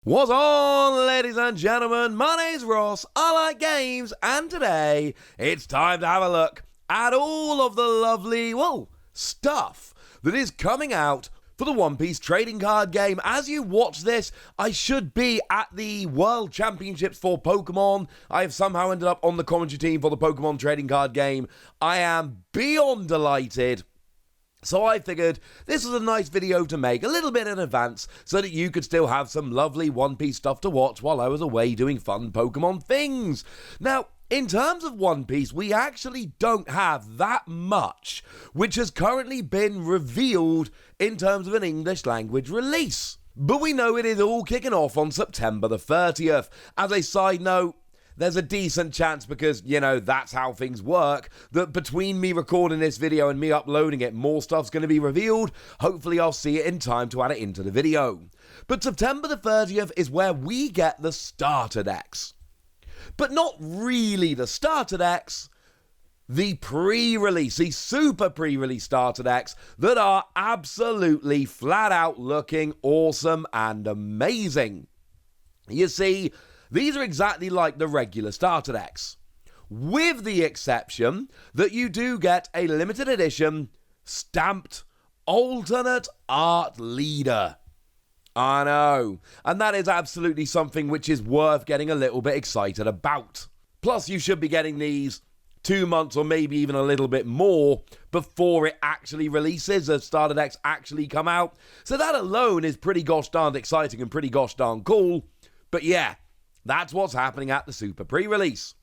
What's on, ladies and gentlemen? My name's Ross, I like games, and today it's time to have a look at all of the lovely, stuff that is coming out for the One Piece trading card game. As you watch this, I should be at the World Championships for Pokemon. I have somehow ended up on the commentary team for the Pokemon trading card game. I am beyond delighted. So I figured this was a nice video to make a little bit in advance so that you could still have some lovely One Piece stuff to watch while I was away doing fun Pokemon things. Now, in terms of One Piece, we actually don't have that much which has currently been revealed in terms of an English language release. But we know it is all kicking off on September the 30th. As a side note, there's a decent chance, because, that's how things work, that between me recording this video and me uploading it, more stuff's going to be revealed. Hopefully I'll see it in time to add it into the video. But September the 30th is where we get the starter decks. But not really the starter decks, the pre-release, the super pre-release starter decks that are absolutely flat out looking awesome and amazing. You see, these are exactly like the regular starter decks, with the exception that you do get a limited edition stamped alternate art leader. I know, and that is absolutely something which is worth getting a little bit excited about. Plus, you should be getting these 2 months or maybe even a little bit more before it actually releases, as starter decks actually come out. So that alone is pretty gosh darned exciting and pretty gosh darn cool. But yeah, that's what's happening at the Super Pre-Release.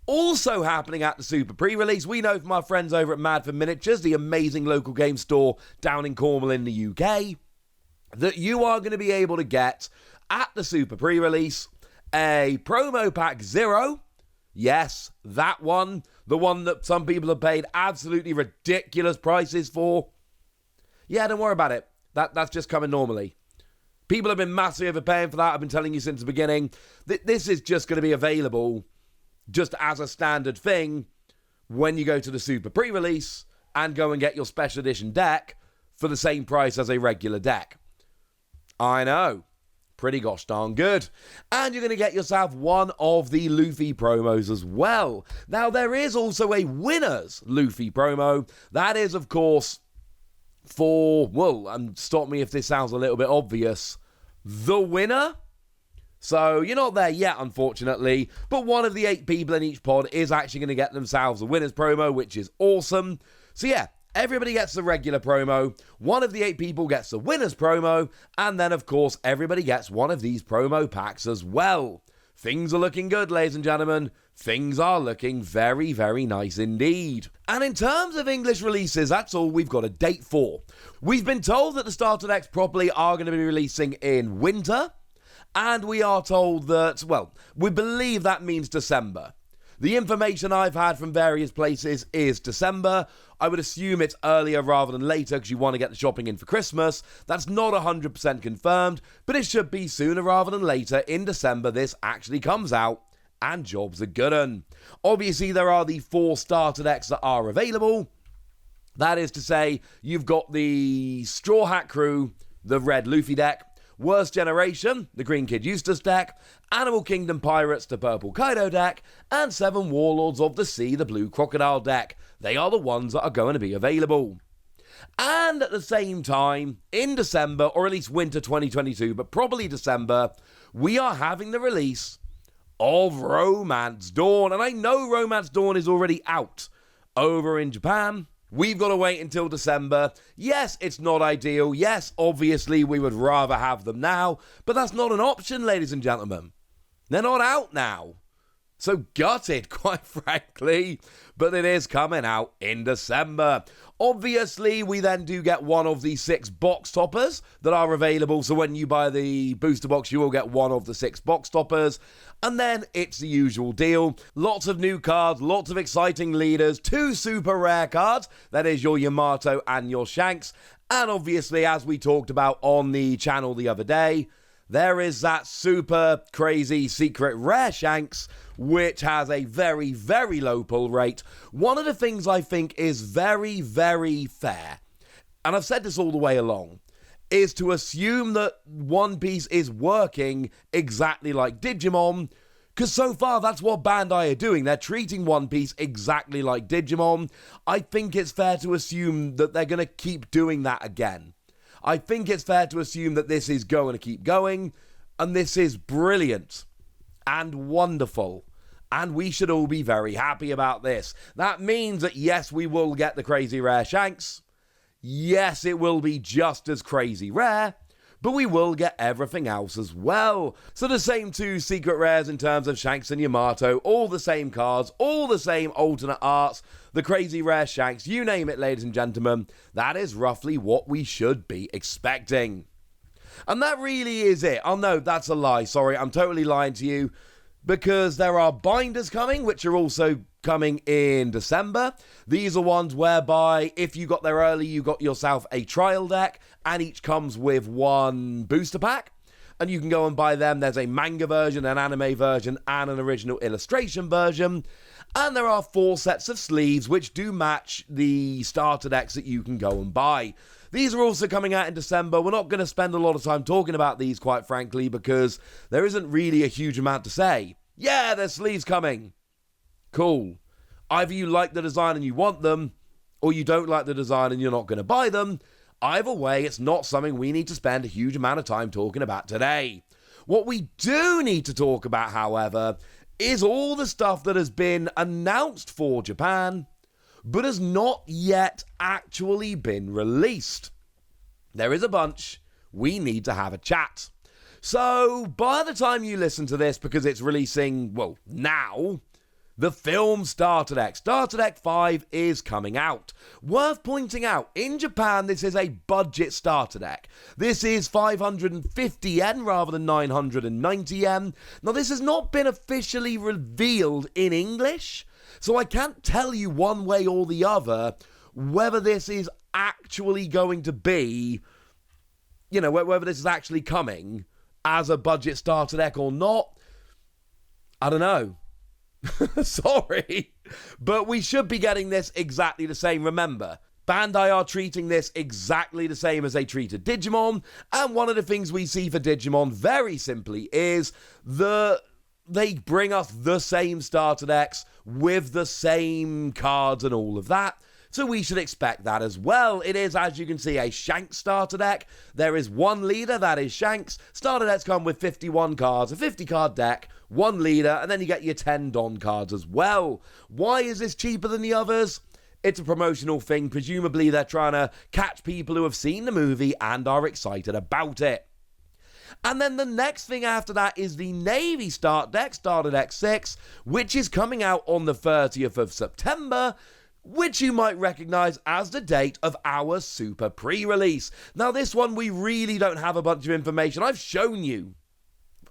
Also happening at the Super Pre-Release, we know from our friends over at Mad for Miniatures, the amazing local game store down in Cornwall in the UK, that you are going to be able to get at the Super Pre-Release a Promo Pack 0. Yes, that one. The one that some people have paid absolutely ridiculous prices for. Yeah, don't worry about it. That's just coming normally. People have been massively overpaying for that. I've been telling you since the beginning. This is just going to be available just as a standard thing when you go to the Super Pre-Release and go and get your special edition deck for the same price as a regular deck. I know. Pretty gosh darn good. And you're going to get yourself one of the Luffy promos as well. Now, there is also a winner's Luffy promo. That is, of course, for, and stop me if this sounds a little bit obvious, the winner. So you're not there yet, unfortunately, but one of the 8 people in each pod is actually going to get themselves a winner's promo, which is awesome. So yeah, everybody gets the regular promo, one of the 8 people gets the winner's promo, and then of course everybody gets one of these promo packs as well. Things are looking good, ladies and gentlemen. Things are looking very, very nice indeed. And in terms of English releases, that's all we've got a date for. We've been told that the starter decks properly are going to be releasing in winter. And we are told that, we believe that means December. The information I've had from various places is December. I would assume it's earlier rather than later because you want to get the shopping in for Christmas. That's not 100% confirmed, but it should be sooner rather than later. In December, this actually comes out, and jobs are good 'un. Obviously, there are the 4 starter decks that are available. That is to say, you've got the Straw Hat Crew, the red Luffy deck, Worst Generation, the Green Kid Eustace deck, Animal Kingdom Pirates, the purple Kaido deck, and 7 Warlords of the Sea, the blue Crocodile deck. They are the ones that are going to be available. And at the same time, in December, or at least winter 2022, but probably December, we are having the release of Romance Dawn. And I know Romance Dawn is already out over in Japan. We've got to wait until December. Yes, it's not ideal. Yes, obviously we would rather have them now, but that's not an option, ladies and gentlemen. They're not out now. So gutted, quite frankly, but it is coming out in December. Obviously, we then do get one of the 6 box toppers that are available. So when you buy the booster box, you will get one of the 6 box toppers. And then it's the usual deal. Lots of new cards, lots of exciting leaders, 2 super rare cards. That is your Yamato and your Shanks. And obviously, as we talked about on the channel the other day, there is that super crazy secret rare Shanks, which has a very, very low pull rate. One of the things I think is very, very fair, and I've said this all the way along, is to assume that One Piece is working exactly like Digimon, because so far that's what Bandai are doing. They're treating One Piece exactly like Digimon. I think it's fair to assume that they're going to keep doing that again. I think it's fair to assume that this is going to keep going, and this is brilliant and wonderful. And we should all be very happy about this. That means that, yes, we will get the crazy rare Shanks. Yes, it will be just as crazy rare, but we will get everything else as well. So the same two secret rares in terms of Shanks and Yamato, all the same cards, all the same alternate arts, the crazy rare Shanks, you name it, ladies and gentlemen. That is roughly what we should be expecting. And that really is it. Oh no, that's a lie. Sorry, I'm totally lying to you. Because there are binders coming, which are also coming in December. These are ones whereby if you got there early, you got yourself a trial deck, and each comes with one booster pack. And you can go and buy them. There's a manga version, an anime version, and an original illustration version. And there are 4 sets of sleeves, which do match the starter decks that you can go and buy. These are also coming out in December. We're not going to spend a lot of time talking about these, quite frankly, because there isn't really a huge amount to say. Yeah, there's sleeves coming. Cool. Either you like the design and you want them, or you don't like the design and you're not going to buy them. Either way, it's not something we need to spend a huge amount of time talking about today. What we do need to talk about, however, is all the stuff that has been announced for Japan, but has not yet actually been released. There is a bunch. We need to have a chat. So, by the time you listen to this, because it's releasing, well, now, the film Starter Deck. Starter Deck 5 is coming out. Worth pointing out, in Japan, this is a budget starter deck. This is 550 yen rather than 990 yen. Now, this has not been officially revealed in English, so I can't tell you one way or the other whether this is actually going to be, whether this is actually coming as a budget starter deck or not. I don't know. Sorry. But we should be getting this exactly the same. Remember, Bandai are treating this exactly the same as they treated Digimon. And one of the things we see for Digimon, very simply, is they bring us the same starter decks with the same cards and all of that. So we should expect that as well. It is, as you can see, a Shanks starter deck. There is one leader, that is Shanks. Starter decks come with 51 cards, a 50-card deck, one leader, and then you get your 10 Don cards as well. Why is this cheaper than the others? It's a promotional thing. Presumably they're trying to catch people who have seen the movie and are excited about it. And then the next thing after that is the Navy Starter Deck 6, which is coming out on the 30th of September, which you might recognise as the date of our super pre-release. Now, this one, we really don't have a bunch of information. I've shown you,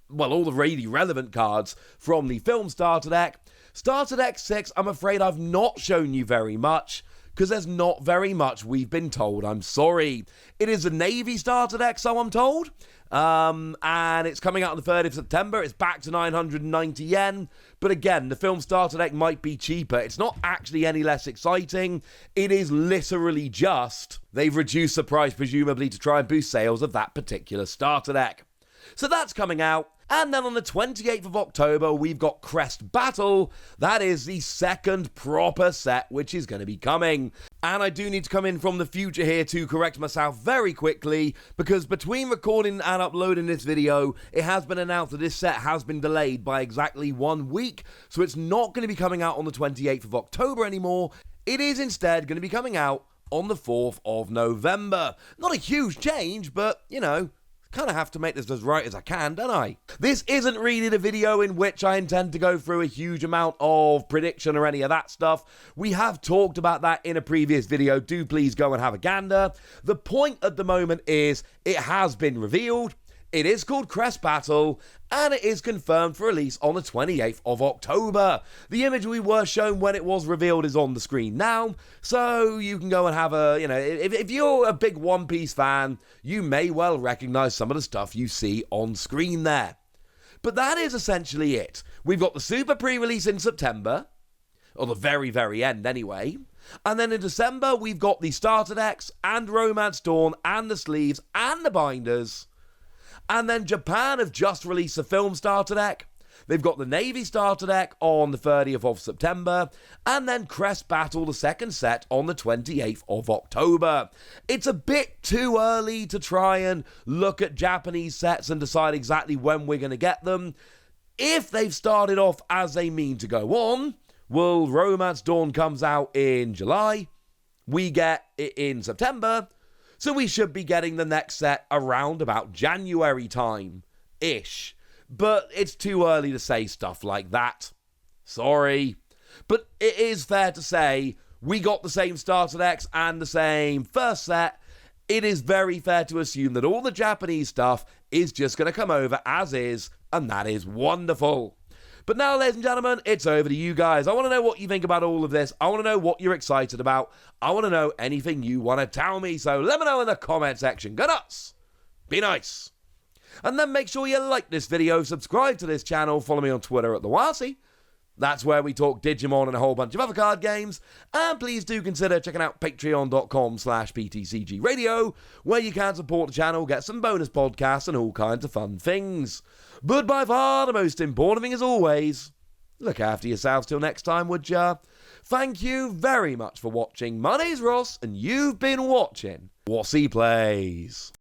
well, all the really relevant cards from the film Starter Deck. Starter Deck 6, I'm afraid I've not shown you very much, because there's not very much we've been told. I'm sorry. It is a Navy starter deck, so I'm told. And it's coming out on the 3rd of September. It's back to 990 yen. But again, the film starter deck might be cheaper. It's not actually any less exciting. It is literally just they've reduced the price, presumably to try and boost sales of that particular starter deck. So that's coming out. And then on the 28th of October, we've got Crest Battle. That is the second proper set which is going to be coming. And I do need to come in from the future here to correct myself very quickly, because between recording and uploading this video, it has been announced that this set has been delayed by exactly 1 week. So it's not going to be coming out on the 28th of October anymore. It is instead going to be coming out on the 4th of November. Not a huge change, but, kind of have to make this as right as I can, don't I? This isn't really the video in which I intend to go through a huge amount of prediction or any of that stuff. We have talked about that in a previous video. Do please go and have a gander. The point at the moment is it has been revealed. It is called Crest Battle, and it is confirmed for release on the 28th of October. The image we were shown when it was revealed is on the screen now, so you can go and have a, if you're a big One Piece fan, you may well recognize some of the stuff you see on screen there. But that is essentially it. We've got the super pre-release in September, or the very, very end anyway. And then in December, we've got the starter decks and Romance Dawn and the sleeves and the binders. And then Japan have just released a film starter deck. They've got the Navy starter deck on the 30th of September, and then Crest Battle, the second set, on the 28th of October. It's a bit too early to try and look at Japanese sets and decide exactly when we're going to get them. If they've started off as they mean to go on, well, Romance Dawn comes out in July, we get it in September, so we should be getting the next set around about January time-ish. But it's too early to say stuff like that. Sorry. But it is fair to say we got the same starter decks and the same first set. It is very fair to assume that all the Japanese stuff is just going to come over as is, and that is wonderful. But now, ladies and gentlemen, it's over to you guys. I want to know what you think about all of this. I want to know what you're excited about. I want to know anything you want to tell me. So let me know in the comment section. Go nuts. Be nice. And then make sure you like this video, subscribe to this channel, follow me on Twitter at TheWildsy. That's where we talk Digimon and a whole bunch of other card games. And please do consider checking out patreon.com/PTCG Radio, where you can support the channel, get some bonus podcasts and all kinds of fun things. But by far the most important thing as always, look after yourselves till next time, would ya? Thank you very much for watching. My name's Ross, and you've been watching What's He Plays.